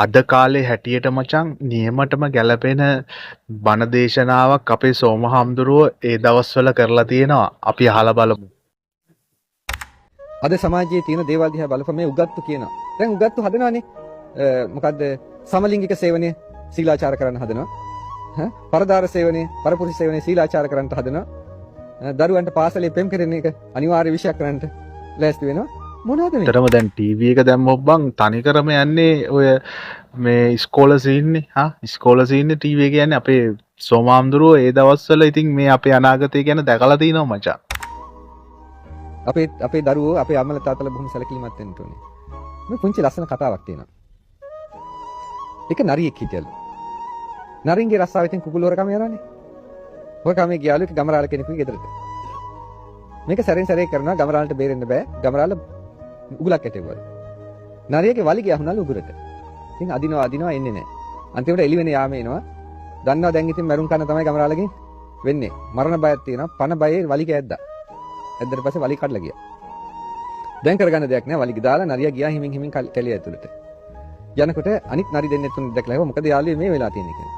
අද කාලේ හැටියට මචං නියමටම ගැලපෙන බණ දේශනාවක් අපේ සෝමහාමුදුරුව ඒ දවස්වල කරලා තියෙනවා. අපි අහලා බලමු. අද සමාජයේ තියෙන දේවල් දිහා බලපම මේ උගත්තු කියනවා. දැන් උගත්තු හදනවානේ. මොකද්ද? සමලිංගික සේවනය සීලාචාර කරන්න හදනවා. පරදාර සේවනය, පරපුරුෂ සේවනය සීලාචාර කරන්න හදනවා. දරුවන්ට පාසලේ පෙම් කරන එක අනිවාර්ය විෂයක් කරන්නට ලෑස්ති වෙනවා. මොනවද මේ? තරම දැන් ටීවී එක දැම්මොත් බං තනිකරම යන්නේ ඔය මේ ඉස්කෝල සීන්නේ. ඉස්කෝල සීන්නේ ටීවී එක යන්නේ අපේ සෝමහාමුදුරුව ඒ දවස්වල ඉතින් මේ අපේ අනාගතය ගැන දැකලා තිනවා මචං. අපේ දරුවෝ අපේ අම්මලා තාත්තලා බොහොම සැලකිලිමත් වෙන්න ඕනේ. මේ පුංචි ලස්සන කතාවක් තියෙනවා. එක නරියෙක් හිටියලු. නරින්ගේ රස්සාව ඉතින් කුකුල් හොරකම යනවානේ. හොරකමේ ගියාලු එක ගමරාල කෙනෙකුගේ ගෙදරට. මේක සැරෙන් සැරේ කරනවා ගමරාලට බේරෙන්න බෑ. ගමරාල උගලක් ඇටෙවවලු. නරියගේ වලිගය අහුනලු උගුරට. ඉතින් අදිනවා එන්නේ නැහැ. අන්තිමට එළි වෙන යාම එනවා. දන්නවා දැන් ඉතින් මරුන් කන තමයි ගමරාලගෙන් වෙන්නේ. මරණ බයක් තියෙනවා. පන බයේ වලිගය ඇද්දා. ඇද්දට පස්සේ වලිග කඩලා ගියා. දැන් කරගන්න දෙයක් නැහැ. වලිග දාලා නරියා ගියා හිමින් කැලිය ඇතුළට. යනකොට අනිත් නරි දෙන්නෙත් තුන් දැක්ලා හැව මොකද යාළුවේ මේ වෙලා තියෙන්නේ කියලා.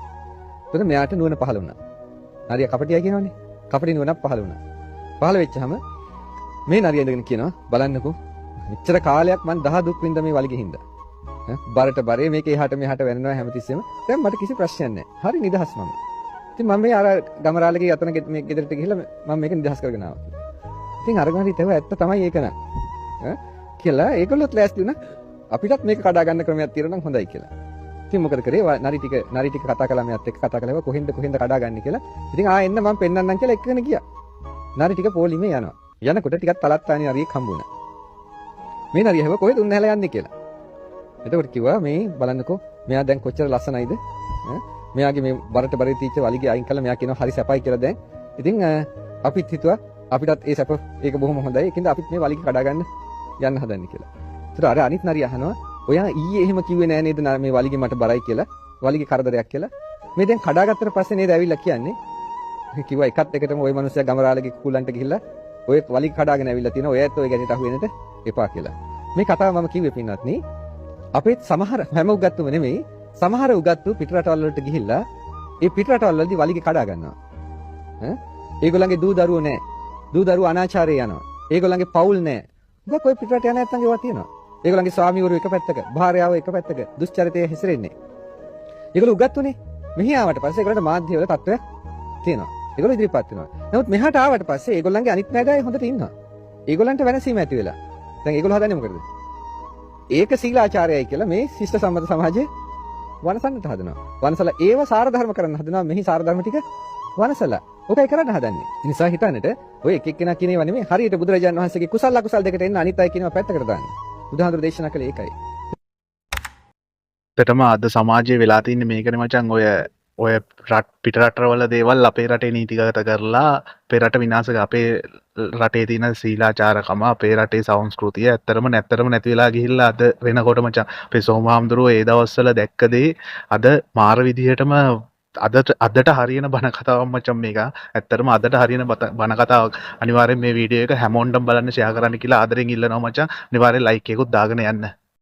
එතකොට මෙයාට නුවණ පහළ වුණා. නරියා කපටියා කියනවනේ. කපටි නුවණක් පහළ වුණා. පහළ වෙච්චාම මේ නරියා ඉඳගෙන කියනවා බලන්නකෝ මෙච්චර කාලයක් මං දහ දුක් විඳ මේ වලිගෙ හින්දා. බරට බරේ මේක එහාට මෙහාට වෙනනවා හැමතිස්සෙම. දැන් මට කිසි ප්‍රශ්නයක් නැහැ. හරි නිදහස් මම. ඉතින් මම මේ අර ගමරාලගේ යතන මේ ගෙදරට ගිහිල්ලා මම මේක නිදහස් කරගෙන ආවා. ඉතින් අරගෙන හිටව ඇත්ත තමයි ඒක නක්. කියලා ඒගොල්ලොත් ලෑස්ති වුණා අපිටත් මේක කඩා ගන්න ක්‍රමයක් තියෙනවා නම් හොඳයි කියලා. ඉතින් මොකද කරේ? නරි ටික කතා කළා මෙයාත් එක්ක කතා කළා කොහෙන්ද කඩා ගන්න කියලා. ඉතින් එන්න මම පෙන්නන්නම් කියලා එක්කගෙන ගියා. නරි ටික පොලිමේ යනවා. යනකොට ටිකක් තලත්තානි නරියෙක් හම්බුණා. මේ නරිය හැව කොහෙද උන් නැහැලා යන්නේ කියලා. එතකොට කිව්වා මේ බලන්නකෝ මෙයා දැන් කොච්චර ලස්සනයිද? මෙයාගේ මේ බරට බරේ තීච්ච වලිගේ අයින් කළා මෙයා කියනවා හරි සැපයි කියලා දැන්. ඉතින් අපිත් හිතුවා අපිටත් ඒ සැප ඒක බොහොම හොඳයි. ඒකින්ද අපිත් මේ වලිගේ කඩා ගන්න යන්න හදන්නේ කියලා. ඒතර අර අනිත් නරිය අහනවා ඔයා ඊයේ එහෙම කිව්වේ නෑ නේද මේ වලිගේ මට බරයි කියලා. වලිගේ කරදරයක් කියලා. මේ දැන් කඩාගත්තට පස්සේ නේද ඇවිල්ලා කියන්නේ. කිව්වා එකත් එකටම ওই මිනිස්සයා ගමරාලගේ කුකුලන්ට ගිහිල්ලා ඔය වලිග කඩාගෙන ඇවිල්ලා තියෙනවා. ඔයත් ඔය ගැනට අහු වෙන්නට එපා කියලා. මේ කතාව මම කිව්වේ පින්වත්නි. අපේත් සමහර හැම උගත්තුම නෙමෙයි සමහර උගත්තු පිටරටවල් වලට ගිහිල්ලා ඒ පිටරටවල් වලදී වලිග කඩා ගන්නවා. ඒගොල්ලන්ගේ දූ දරුවෝ නැහැ. දූ දරුවෝ අනාචාරයේ යනවා. ඒගොල්ලන්ගේ පවුල් නැහැ. මොකක් ඔය පිටරට යන නැත්තම් ඒවා තියෙනවා. ඒගොල්ලන්ගේ ස්වාමිවරු එක පැත්තක, භාර්යාව එක පැත්තක දුස්චරිතයේ හැසිරෙන්නේ. ඒගොල්ලෝ උගත්තුනේ. මෙහි ආවට පස්සේ ඒගොල්ලන්ට මාධ්‍යවල තත්ත්වයක් තියෙනවා. ඒගොල්ලෝ ඉදිරිපත් වෙනවා. නමුත් මෙහාට ආවට පස්සේ ඒගොල්ලන්ගේ අනිත් නෑදෑයෝ හොඳට ඉන්නවා. ඒගොල්ලන්ට වෙනසීම ඇති වෙලා. දැන් ඒගොල්ලෝ හදන්නේ මොකද? ඒක සීලාචාරයයි කියලා මේ ශිෂ්ට සම්මත සමාජයේ වනසන්නට හදනවා. වනසලා ඒව සාර ධර්ම කරන්න හදනවා. මෙහි සාර ධර්ම ටික වනසලා. ඔකයි කරන්න හදන්නේ. ඒ නිසා හිතන්නට ඔය එක එක්කෙනා කියන ඒවා නෙමෙයි හරියට බුදුරජාණන් වහන්සේගේ කුසල අකුසල දෙකට එන්න අනිත් අය කියනවා පැත්තකට දාන්න. බුදුහාමුදුරු දේශනා කළේ ඒකයි. ඇත්තටම අද සමාජයේ වෙලා තින්නේ මේකනේ මචං ඔය පිටරටවල දේවල් අපේ රටේ නීතිගත කරලා අපේ රට විනාශ අපේ රටේ තියෙන සීලාචාරකම අපේ රටේ සංස්කෘතිය ඇත්තටම නැති වෙලා ගිහිල්ලා අද වෙනකොට මචං අපේ සෝමහාමුදුරුව ඒ දවස්වල දැක්ක දේ අද මාර විදිහටම අදට හරියන බණ කතාවක් මචං මේක. ඇත්තටම අදට හරියන බණ කතාවක්. අනිවාර්යෙන් මේ වීඩියෝ එක හැමෝටම බලන්න ෂෙයා කරන්න කියලා ආදරෙන් ඉල්ලනවා මචං. අනිවාර්යෙන් ලයික් එකකුත් දාගෙන යන්න.